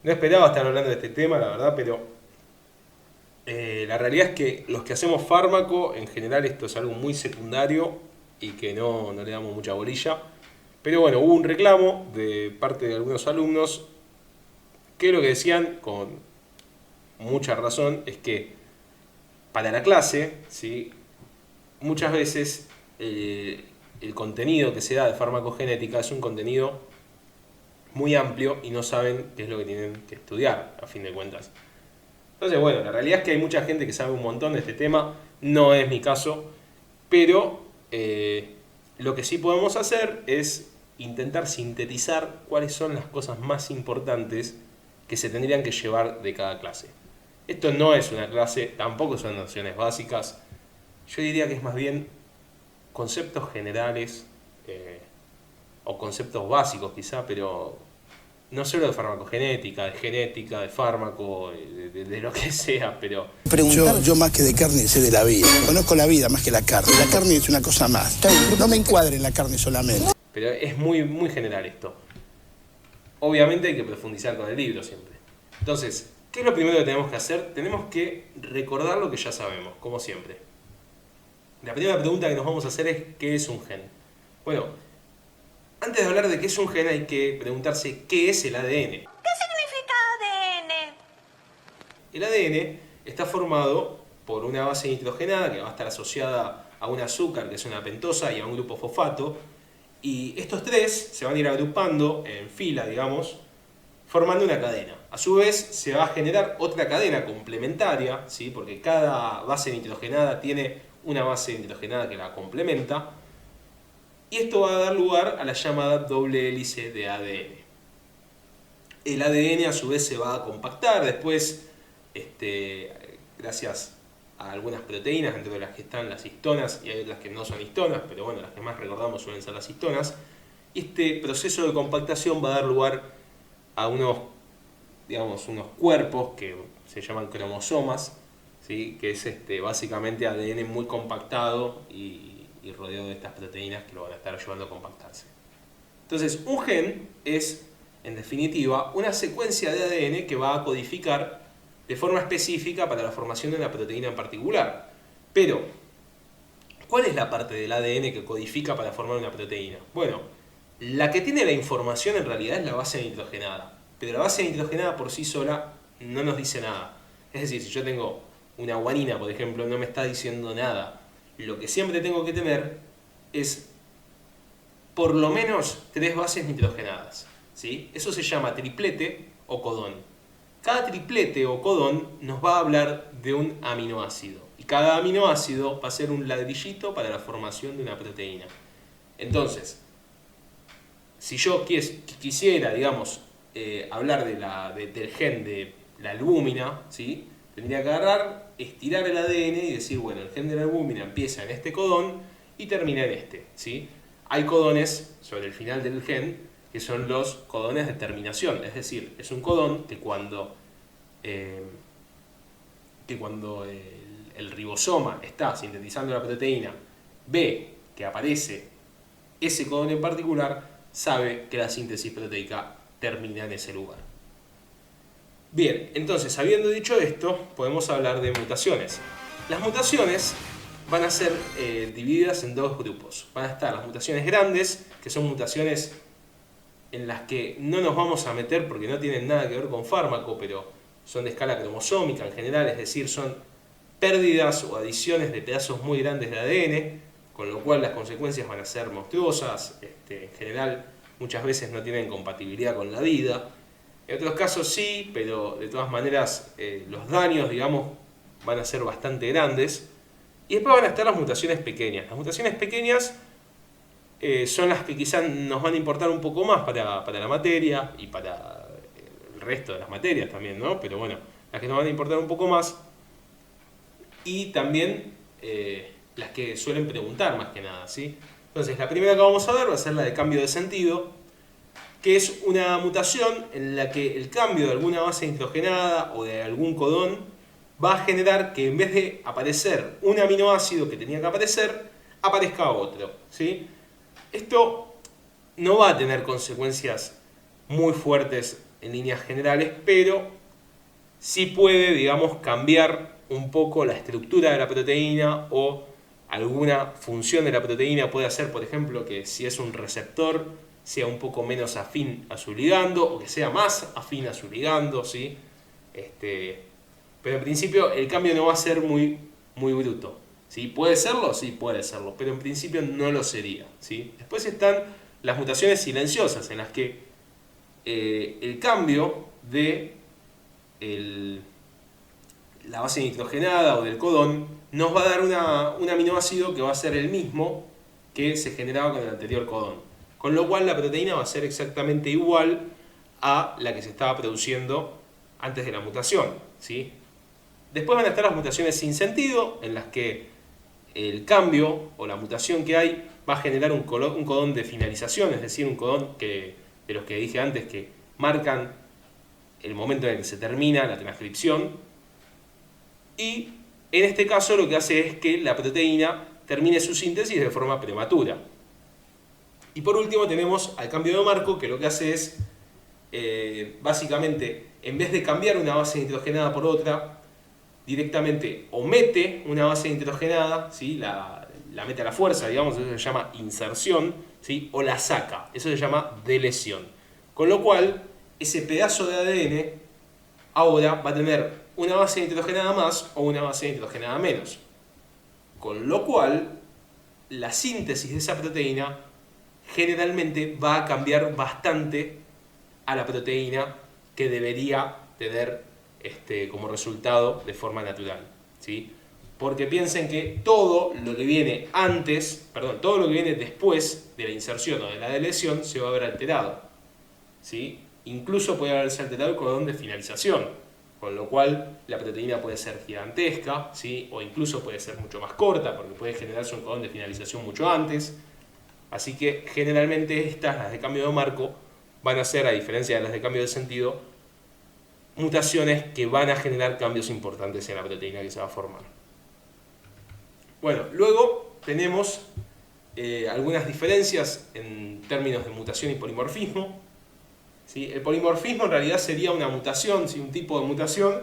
No esperaba estar hablando de este tema, la verdad, pero la realidad es que los que hacemos fármaco, en general esto es algo muy secundario y que no le damos mucha bolilla. Pero bueno, hubo un reclamo de parte de algunos alumnos que lo que decían, con mucha razón, es que para la clase, ¿sí? Muchas veces el contenido que se da de farmacogenética es un contenido muy amplio y no saben qué es lo que tienen que estudiar, a fin de cuentas. Entonces, bueno, la realidad es que hay mucha gente que sabe un montón de este tema, no es mi caso, pero lo que sí podemos hacer es intentar sintetizar cuáles son las cosas más importantes que se tendrían que llevar de cada clase. Esto no es una clase, tampoco son nociones básicas, yo diría que es más bien conceptos generales eh, o conceptos básicos quizá, pero no solo de farmacogenética, de fármaco, de lo que sea, pero Yo más que de carne sé de la vida. Conozco la vida más que la carne. La carne es una cosa más. No me encuadre en la carne solamente. pero es muy general esto. Obviamente hay que profundizar con el libro siempre. Entonces, ¿qué es lo primero que tenemos que hacer? Tenemos que recordar lo que ya sabemos, como siempre. La primera pregunta que nos vamos a hacer es ¿qué es un gen? Bueno, antes de hablar de qué es un gen hay que preguntarse ¿qué es el ADN? ¿Qué significa ADN? El ADN está formado por una base nitrogenada que va a estar asociada a un azúcar, que es una pentosa, y a un grupo fosfato. Y estos tres se van a ir agrupando en fila, digamos, formando una cadena. A su vez, se va a generar otra cadena complementaria, ¿sí? Porque cada base nitrogenada tiene una base nitrogenada que la complementa. Y esto va a dar lugar a la llamada doble hélice de ADN. El ADN a su vez se va a compactar después, gracias a algunas proteínas, entre las que están las histonas y hay otras que no son histonas, pero bueno, las que más recordamos suelen ser las histonas. Y este proceso de compactación va a dar lugar a unos cuerpos que se llaman cromosomas, ¿sí? Que es básicamente ADN muy compactado y rodeado de estas proteínas que lo van a estar ayudando a compactarse. Entonces, un gen es, en definitiva, una secuencia de ADN que va a codificar de forma específica para la formación de una proteína en particular. Pero, ¿cuál es la parte del ADN que codifica para formar una proteína? Bueno, la que tiene la información en realidad es la base nitrogenada. Pero la base nitrogenada por sí sola no nos dice nada. Es decir, si yo tengo una guanina, por ejemplo, no me está diciendo nada. Lo que siempre tengo que tener es por lo menos 3 bases nitrogenadas, ¿sí? Eso se llama triplete o codón. Cada triplete o codón nos va a hablar de un aminoácido. Y cada aminoácido va a ser un ladrillito para la formación de una proteína. Entonces, si yo quisiera, digamos, hablar del gen de la albúmina, ¿sí? Tendría que agarrar, estirar el ADN y decir, bueno, el gen de la albúmina empieza en este codón y termina en este, ¿sí? Hay codones sobre el final del gen que son los codones de terminación, es decir, es un codón que cuando el ribosoma está sintetizando la proteína, ve que aparece ese codón en particular, sabe que la síntesis proteica termina en ese lugar. Bien, entonces, habiendo dicho esto, podemos hablar de mutaciones. Las mutaciones van a ser divididas en dos grupos. Van a estar las mutaciones grandes, que son mutaciones en las que no nos vamos a meter porque no tienen nada que ver con fármaco, pero son de escala cromosómica en general, es decir, son pérdidas o adiciones de pedazos muy grandes de ADN, con lo cual las consecuencias van a ser monstruosas. En general, muchas veces no tienen compatibilidad con la vida. En otros casos sí, pero de todas maneras los daños, digamos, van a ser bastante grandes. Y después van a estar las mutaciones pequeñas. Las mutaciones pequeñas son las que quizás nos van a importar un poco más para la materia y para el resto de las materias también, ¿no? Pero bueno, las que nos van a importar un poco más. Y también las que suelen preguntar más que nada, ¿sí? Entonces, la primera que vamos a ver va a ser la de cambio de sentido, que es una mutación en la que el cambio de alguna base nitrogenada o de algún codón va a generar que en vez de aparecer un aminoácido que tenía que aparecer, aparezca otro, ¿sí? Esto no va a tener consecuencias muy fuertes en líneas generales, pero sí puede, digamos, cambiar un poco la estructura de la proteína o alguna función de la proteína. Puede hacer, por ejemplo, que si es un receptor sea un poco menos afín a su ligando o que sea más afín a su ligando, ¿sí? Pero en principio el cambio no va a ser muy bruto, ¿sí? ¿Puede serlo? Sí, puede serlo, pero en principio no lo sería, ¿sí? Después están las mutaciones silenciosas, en las que el cambio de la base nitrogenada o del codón nos va a dar un aminoácido que va a ser el mismo que se generaba con el anterior codón. Con lo cual la proteína va a ser exactamente igual a la que se estaba produciendo antes de la mutación, ¿sí? Después van a estar las mutaciones sin sentido, en las que el cambio o la mutación que hay va a generar un codón de finalización, es decir, un codón de los que dije antes que marcan el momento en el que se termina la transcripción. Y en este caso lo que hace es que la proteína termine su síntesis de forma prematura. Y por último tenemos al cambio de marco, que lo que hace es, básicamente, en vez de cambiar una base nitrogenada por otra, directamente o mete una base nitrogenada, ¿sí? la mete a la fuerza, digamos, eso se llama inserción, ¿sí? O la saca, eso se llama delesión. Con lo cual, ese pedazo de ADN ahora va a tener una base nitrogenada más o una base nitrogenada menos. Con lo cual, la síntesis de esa proteína generalmente va a cambiar bastante a la proteína que debería tener como resultado de forma natural, ¿sí? Porque piensen que todo lo que viene todo lo que viene después de la inserción o de la delesión se va a ver alterado, ¿sí? Incluso puede haberse alterado el codón de finalización, con lo cual la proteína puede ser gigantesca, ¿sí? O incluso puede ser mucho más corta, porque puede generarse un codón de finalización mucho antes. Así que generalmente las de cambio de marco, van a ser, a diferencia de las de cambio de sentido, mutaciones que van a generar cambios importantes en la proteína que se va a formar. Bueno, luego tenemos algunas diferencias en términos de mutación y polimorfismo, ¿sí? El polimorfismo en realidad sería una mutación, ¿sí? Un tipo de mutación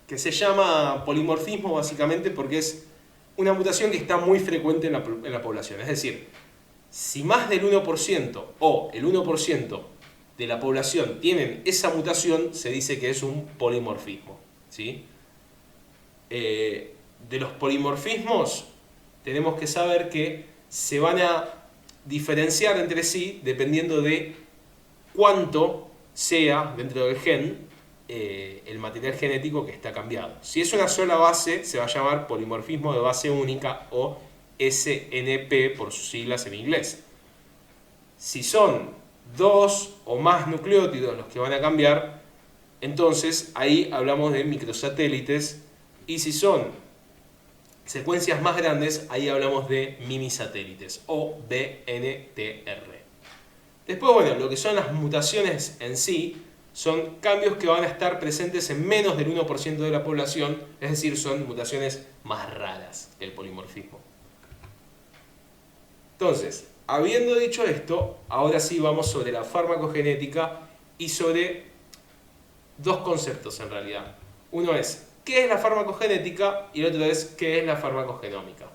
que se llama polimorfismo básicamente porque es una mutación que está muy frecuente en la población. Es decir, si más del 1% o el 1% de la población tienen esa mutación, se dice que es un polimorfismo, ¿sí? De los polimorfismos tenemos que saber que se van a diferenciar entre sí dependiendo de cuánto sea dentro del gen el material genético que está cambiado. Si es una sola base, se va a llamar polimorfismo de base única o SNP por sus siglas en inglés. Si son 2 o más nucleótidos los que van a cambiar, entonces ahí hablamos de microsatélites, y si son secuencias más grandes, ahí hablamos de minisatélites o BNTR. Después, bueno, lo que son las mutaciones en sí son cambios que van a estar presentes en menos del 1% de la población, es decir, son mutaciones más raras que el polimorfismo. Entonces, habiendo dicho esto, ahora sí vamos sobre la farmacogenética y sobre dos conceptos en realidad. Uno es, ¿qué es la farmacogenética? Y el otro es, ¿qué es la farmacogenómica?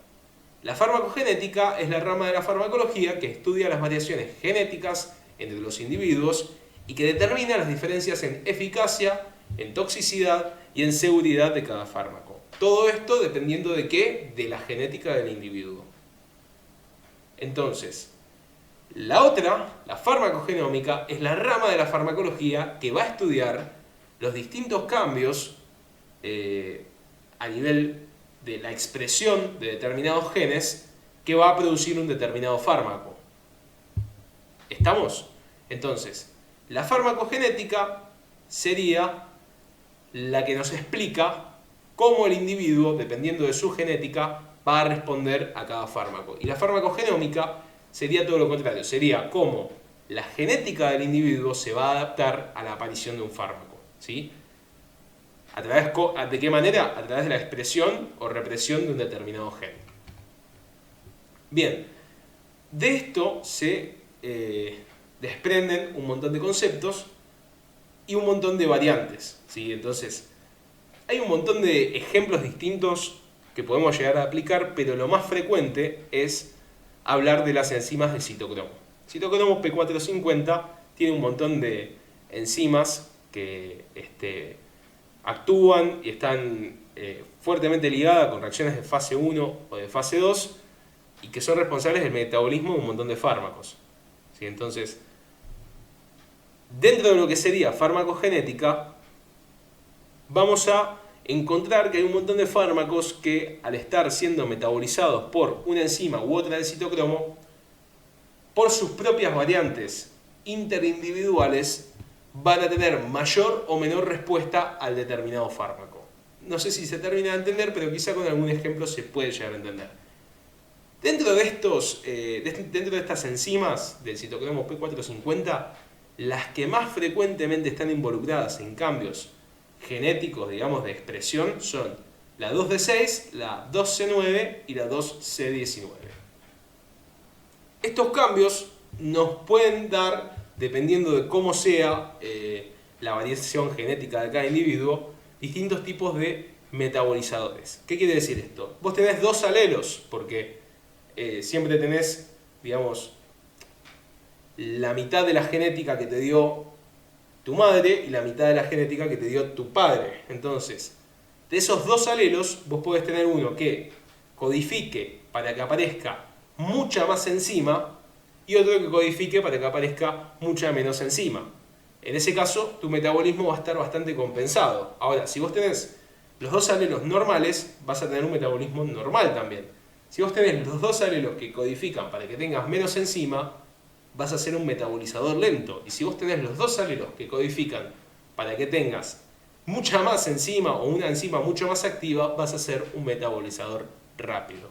La farmacogenética es la rama de la farmacología que estudia las variaciones genéticas entre los individuos y que determina las diferencias en eficacia, en toxicidad y en seguridad de cada fármaco. Todo esto dependiendo de ¿qué? De la genética del individuo. Entonces, la otra, la farmacogenómica, es la rama de la farmacología que va a estudiar los distintos cambios a nivel de la expresión de determinados genes que va a producir un determinado fármaco. ¿Estamos? Entonces, la farmacogenética sería la que nos explica cómo el individuo, dependiendo de su genética, va a responder a cada fármaco. Y la farmacogenómica sería todo lo contrario, sería cómo la genética del individuo se va a adaptar a la aparición de un fármaco, ¿sí? ¿De qué manera? A través de la expresión o represión de un determinado gen. Bien, de esto se desprenden un montón de conceptos y un montón de variantes, ¿sí? Entonces, hay un montón de ejemplos distintos que podemos llegar a aplicar, pero lo más frecuente es hablar de las enzimas de citocromo. Citocromo P450 tiene un montón de enzimas que actúan y están fuertemente ligadas con reacciones de fase 1 o de fase 2 y que son responsables del metabolismo de un montón de fármacos, ¿sí? Entonces, dentro de lo que sería farmacogenética, vamos a encontrar que hay un montón de fármacos que, al estar siendo metabolizados por una enzima u otra del citocromo, por sus propias variantes interindividuales, van a tener mayor o menor respuesta al determinado fármaco. No sé si se termina de entender, pero quizá con algún ejemplo se puede llegar a entender. Dentro de estas enzimas del citocromo P450, las que más frecuentemente están involucradas en cambios genéticos, digamos, de expresión, son la 2D6, la 2C9 y la 2C19. Estos cambios nos pueden dar, dependiendo de cómo sea la variación genética de cada individuo, distintos tipos de metabolizadores. ¿Qué quiere decir esto? Vos tenés dos alelos, porque siempre tenés, digamos, la mitad de la genética que te dio tu madre y la mitad de la genética que te dio tu padre. Entonces, de esos dos alelos, vos podés tener uno que codifique para que aparezca mucha más enzima y otro que codifique para que aparezca mucha menos enzima. En ese caso, tu metabolismo va a estar bastante compensado. Ahora, si vos tenés los dos alelos normales, vas a tener un metabolismo normal también. Si vos tenés los dos alelos que codifican para que tengas menos enzima, vas a ser un metabolizador lento. Y si vos tenés los dos alelos que codifican para que tengas mucha más enzima o una enzima mucho más activa, vas a ser un metabolizador rápido.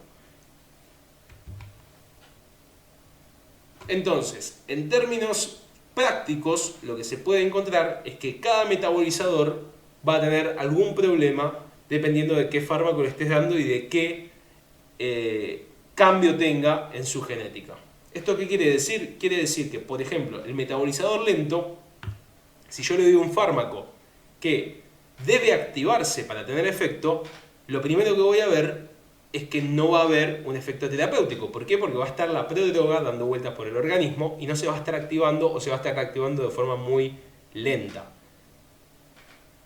Entonces, en términos prácticos, lo que se puede encontrar es que cada metabolizador va a tener algún problema dependiendo de qué fármaco le estés dando y de qué cambio tenga en su genética. ¿Esto qué quiere decir? Quiere decir que, por ejemplo, el metabolizador lento, si yo le doy un fármaco que debe activarse para tener efecto, lo primero que voy a ver es que no va a haber un efecto terapéutico. ¿Por qué? Porque va a estar la prodroga dando vueltas por el organismo y no se va a estar activando o se va a estar activando de forma muy lenta.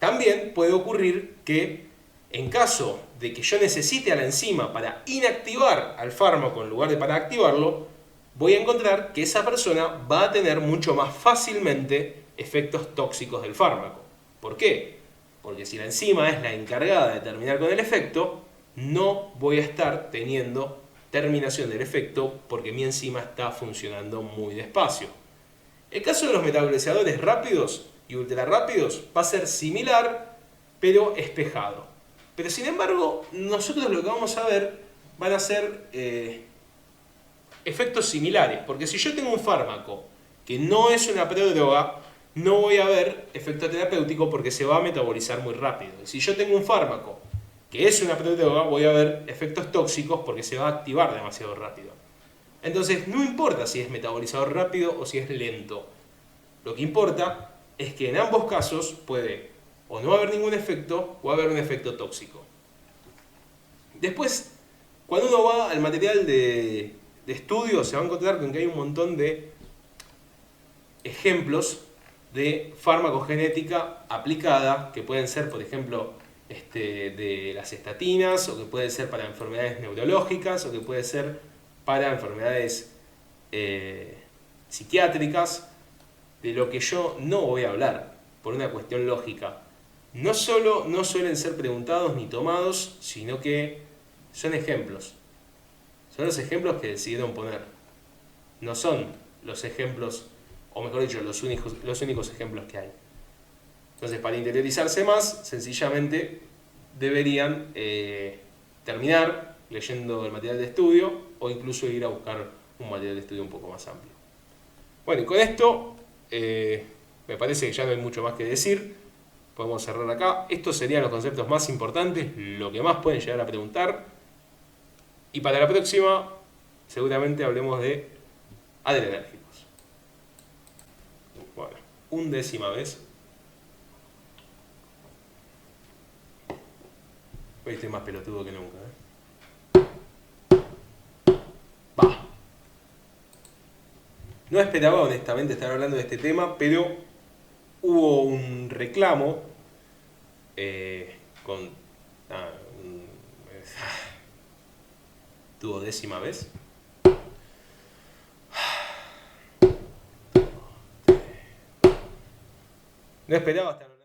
También puede ocurrir que, en caso de que yo necesite a la enzima para inactivar al fármaco en lugar de para activarlo, voy a encontrar que esa persona va a tener mucho más fácilmente efectos tóxicos del fármaco. ¿Por qué? Porque si la enzima es la encargada de terminar con el efecto, no voy a estar teniendo terminación del efecto porque mi enzima está funcionando muy despacio. El caso de los metabolizadores rápidos y ultra rápidos va a ser similar, pero espejado. Pero sin embargo, nosotros lo que vamos a ver van a ser efectos similares, porque si yo tengo un fármaco que no es una prodroga, no voy a ver efecto terapéutico porque se va a metabolizar muy rápido. Y si yo tengo un fármaco que es una prodroga, voy a ver efectos tóxicos porque se va a activar demasiado rápido. Entonces, no importa si es metabolizador rápido o si es lento. Lo que importa es que en ambos casos puede o no haber ningún efecto o haber un efecto tóxico. Después, cuando uno va al material de estudio, se va a encontrar con que hay un montón de ejemplos de farmacogenética aplicada, que pueden ser, por ejemplo, de las estatinas, o que puede ser para enfermedades neurológicas, o que puede ser para enfermedades psiquiátricas, de lo que yo no voy a hablar, por una cuestión lógica. No solo no suelen ser preguntados ni tomados, sino que son ejemplos. Son los ejemplos que decidieron poner. No son los ejemplos, o mejor dicho, los únicos ejemplos que hay. Entonces, para interiorizarse más, sencillamente deberían terminar leyendo el material de estudio o incluso ir a buscar un material de estudio un poco más amplio. Bueno, y con esto me parece que ya no hay mucho más que decir. Podemos cerrar acá. Estos serían los conceptos más importantes, lo que más pueden llegar a preguntar. Y para la próxima, seguramente hablemos de adrenérgicos. undécima vez. Hoy estoy más pelotudo que nunca, Va. No esperaba honestamente estar hablando de este tema, pero hubo un reclamo con duodécima vez. No esperaba estar